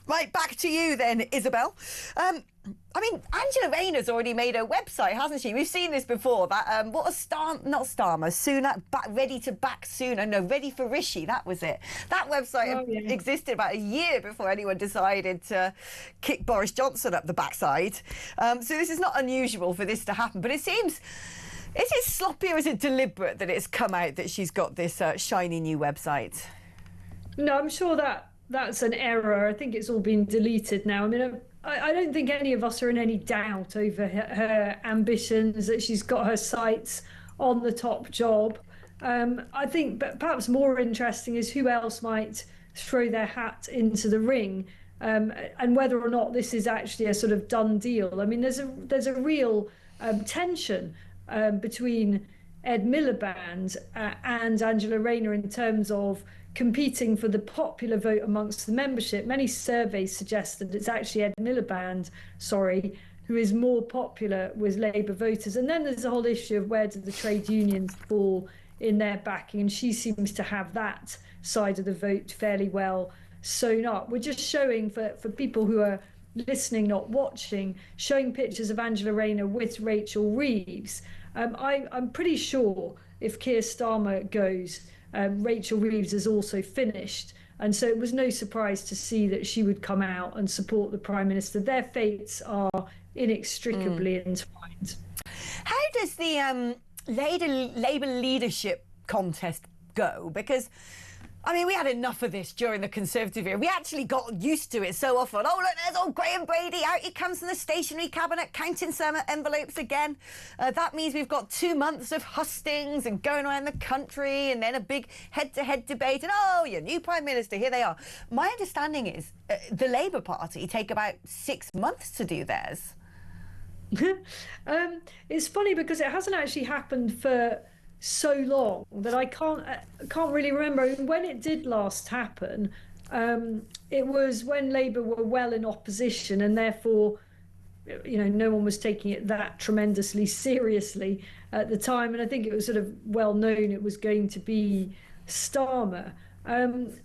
Right, back to you then, Isabel. I mean, Angela Rayner's already made a website, hasn't she? We've seen this before. That what was not Starmer, Sunak, ready to back sooner. No, ready for Rishi. That was it. That website existed about a year before anyone decided to kick Boris Johnson up the backside. So this is not unusual for this to happen. But it seems, is it sloppy or is it deliberate that it's come out that she's got this shiny new website? No, I'm sure that's an error. I think it's all been deleted now. I mean, I don't think any of us are in any doubt over her ambitions, that she's got her sights on the top job. I think perhaps more interesting is who else might throw their hat into the ring, and whether or not this is actually a sort of done deal. I mean, there's a real tension between Ed Miliband and Angela Rayner in terms of competing for the popular vote amongst the membership. Many surveys suggest that it's actually Ed Miliband, who is more popular with Labour voters. And then there's the whole issue of where do the trade unions fall in their backing, and she seems to have that side of the vote fairly well sewn up. We're just showing, for people who are listening, not watching, showing pictures of Angela Rayner with Rachel Reeves. I'm pretty sure if Keir Starmer goes, Rachel Reeves is also finished. And so it was no surprise to see that she would come out and support the Prime Minister. Their fates are inextricably entwined. How does the Labour leadership contest go? Because, I mean, we had enough of this during the Conservative era. We actually got used to it so often. Oh, look, there's old Graham Brady. Out he comes from the stationary cabinet, counting some envelopes again. That means we've got 2 months of hustings and going around the country and then a big head-to-head debate. And, oh, your new Prime Minister, here they are. My understanding is the Labour Party take about 6 months to do theirs. It's funny because it hasn't actually happened for so long that I can't really remember when it did last happen. It was when Labour were well in opposition, and therefore, you know, no one was taking it that tremendously seriously at the time. And I think it was sort of well known it was going to be Starmer. And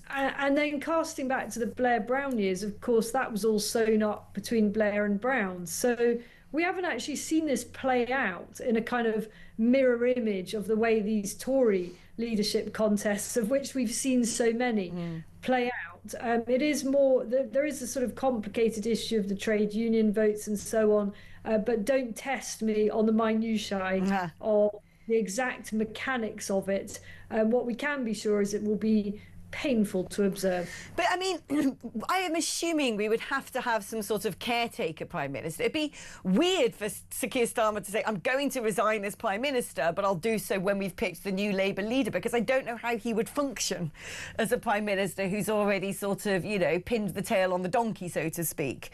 then casting back to the Blair-Brown years, of course, that was all sewn up between Blair and Brown. So we haven't actually seen this play out in a kind of mirror image of the way these Tory leadership contests, of which we've seen so many, play out. It is more, there is a sort of complicated issue of the trade union votes and so on, but don't test me on the minutiae of the exact mechanics of it. What we can be sure is it will be painful to observe. But I mean, I am assuming we would have to have some sort of caretaker Prime Minister. It'd be weird for Sir Keir Starmer to say, I'm going to resign as Prime Minister, but I'll do so when we've picked the new Labour leader, because I don't know how he would function as a Prime Minister who's already sort of, you know, pinned the tail on the donkey, so to speak.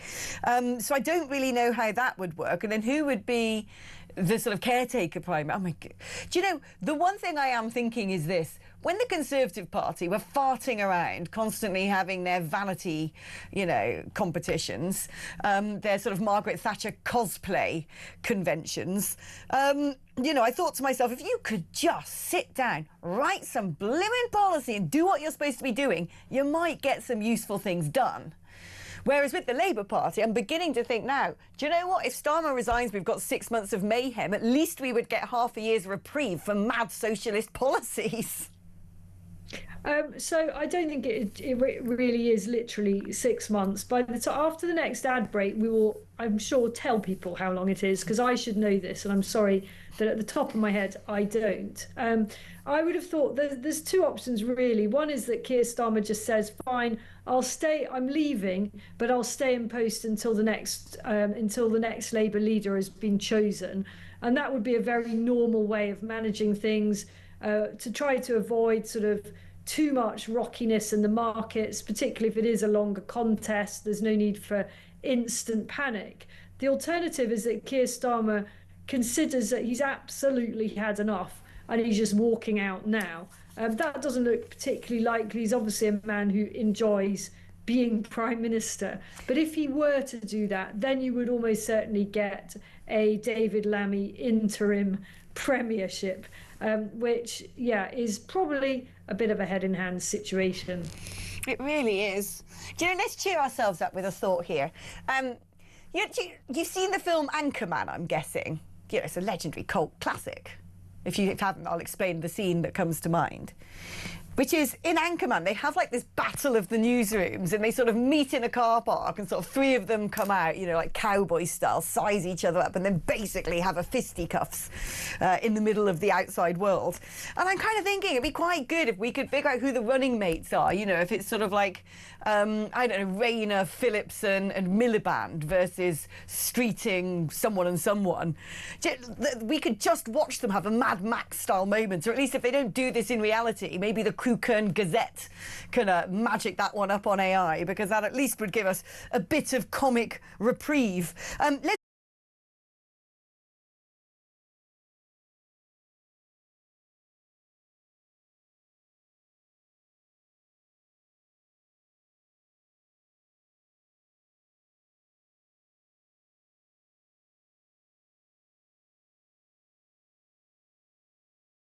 So I don't really know how that would work. And then who would be the sort of caretaker Prime Minister? Oh my God. Do you know, the one thing I am thinking is this. When the Conservative Party were farting around, constantly having their vanity, you know, competitions, their sort of Margaret Thatcher cosplay conventions, you know, I thought to myself, if you could just sit down, write some blimmin' policy and do what you're supposed to be doing, you might get some useful things done. Whereas with the Labour Party, I'm beginning to think now, do you know what? If Starmer resigns, we've got 6 months of mayhem. At least we would get half a year's reprieve for mad socialist policies. So I don't think it really is literally 6 months. After the next ad break, we will, I'm sure, tell people how long it is, because I should know this, and I'm sorry that at the top of my head I don't. I would have thought there's two options really. One is that Keir Starmer just says, fine, I'll stay, I'm leaving, but I'll stay in post until the next Labour leader has been chosen. And that would be a very normal way of managing things, to try to avoid sort of too much rockiness in the markets, particularly if it is a longer contest. There's no need for instant panic. The alternative is that Keir Starmer considers that he's absolutely had enough and he's just walking out now. That doesn't look particularly likely. He's obviously a man who enjoys being Prime Minister. But if he were to do that, then you would almost certainly get a David Lammy interim premiership, which, is probably a bit of a head-in-hand situation. It really is. Do you know, let's cheer ourselves up with a thought here. You've seen the film Anchorman, I'm guessing. You know, it's a legendary cult classic. If you haven't, I'll explain the scene that comes to mind. Which is, in Anchorman, they have like this battle of the newsrooms, and they sort of meet in a car park, and sort of three of them come out, you know, like cowboy style, size each other up, and then basically have a fisticuffs in the middle of the outside world. And I'm kind of thinking it'd be quite good if we could figure out who the running mates are, you know, if it's sort of like, I don't know, Rayner, Phillips and Miliband versus Streeting someone and someone. We could just watch them have a Mad Max style moment, or at least if they don't do this in reality, maybe the Kern Gazette can magic that one up on AI, because that at least would give us a bit of comic reprieve.